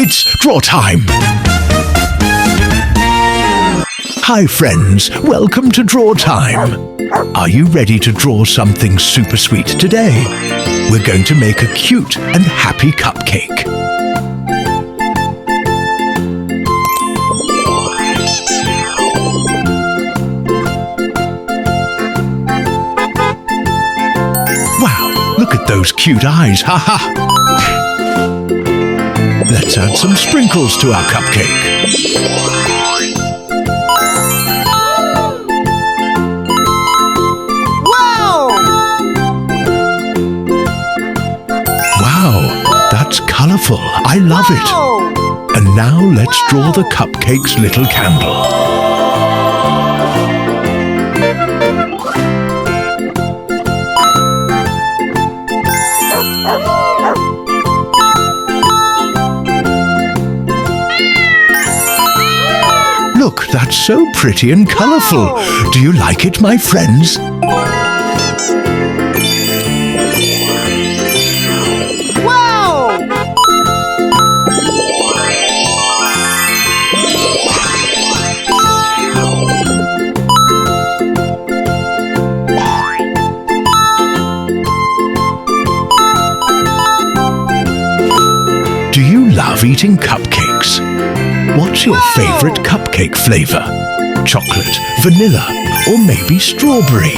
It's draw time! Hi friends, welcome to Draw Time! Are you ready to draw something super sweet today? We're going to make a cute and happy cupcake. Wow, look at those cute eyes, haha! Let's add some sprinkles to our cupcake. Wow, that's colourful. I love it. And now let's draw the cupcake's little candle. Look, that's so pretty and colourful. Do you like it, my friends? Do you love eating cupcakes? What's your favorite cupcake flavor? Chocolate, vanilla, or maybe strawberry?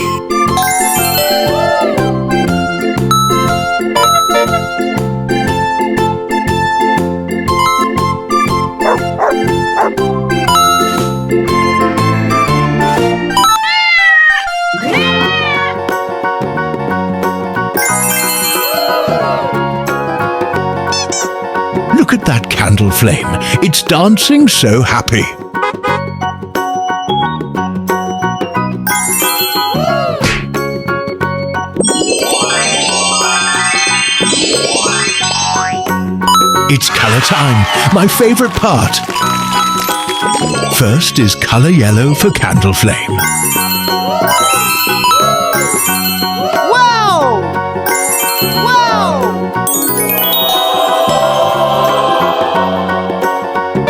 Look at that candle flame. It's dancing so happy. It's color time, my favorite part. First is color yellow for candle flame.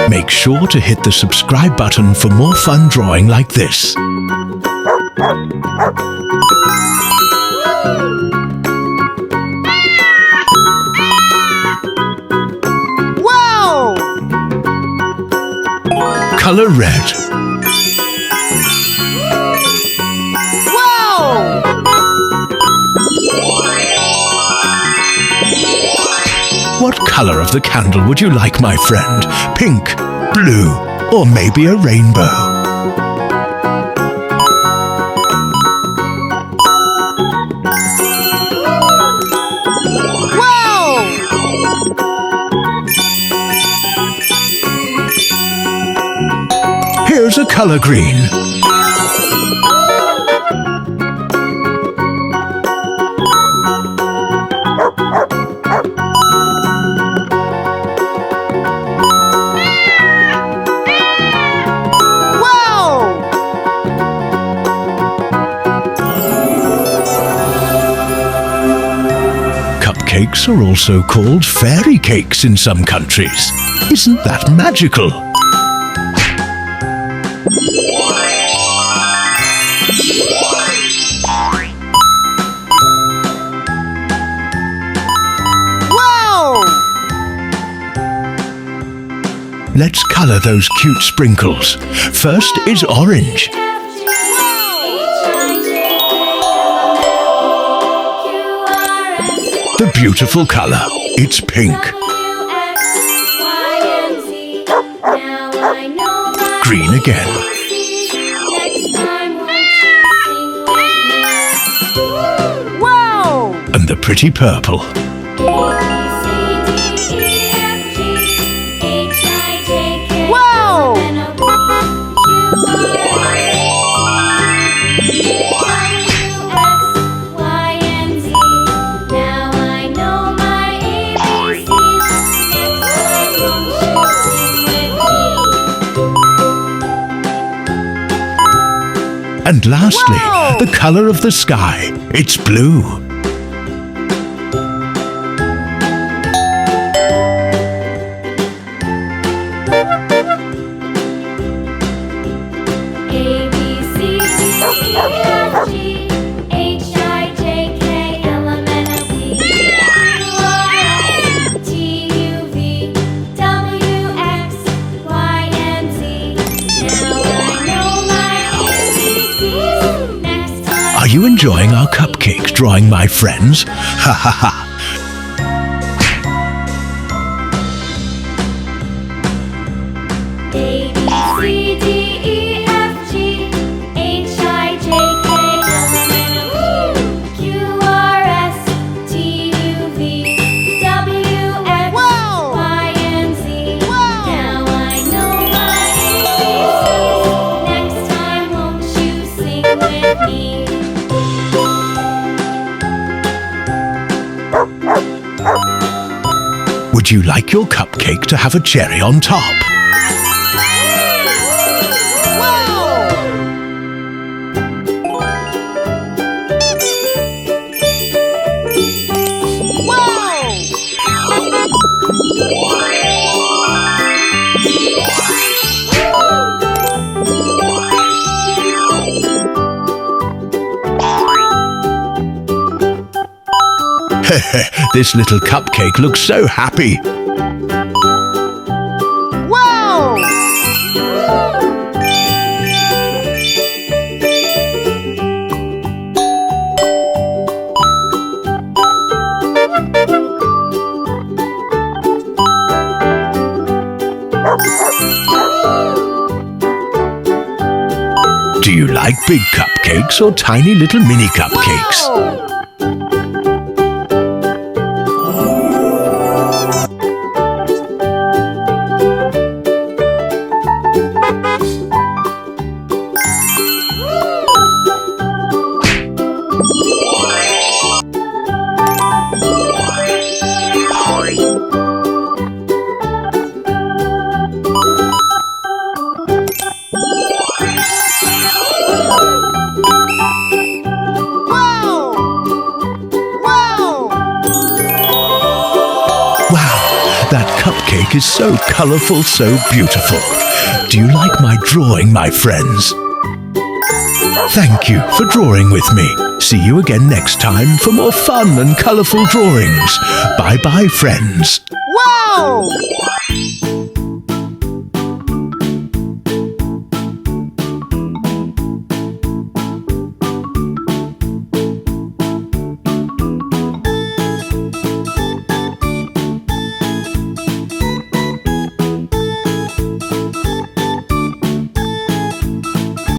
Make sure to hit the subscribe button for more fun drawing like this. Wow! Color red. Wow! What color of the candle would you like, my friend? Pink, blue, or maybe a rainbow? Wow! Here's a color green. Cupcakes are also called fairy cakes in some countries. Isn't that magical? Wow! Let's color those cute sprinkles. First is orange. The beautiful color. It's pink. Green again. Wow! And the pretty purple. Wow! And lastly, the color of the sky. It's blue. Cupcake drawing my friends. Ha ha ha. A, B, C, D, E, F, G, H, I, J, K, L, M, N, O, P, Q, R, S, T, U, V, W, X, Y, and Z. Now I know my ABCs. Next time, won't you sing with me? Would you like your cupcake to have a cherry on top? This little cupcake looks so happy. Wow! Do you like big cupcakes or tiny little mini cupcakes? Wow! That cupcake is so colourful, so beautiful. Do you like my drawing, my friends? Thank you for drawing with me. See you again next time for more fun and colourful drawings. Bye-bye, friends. Wow!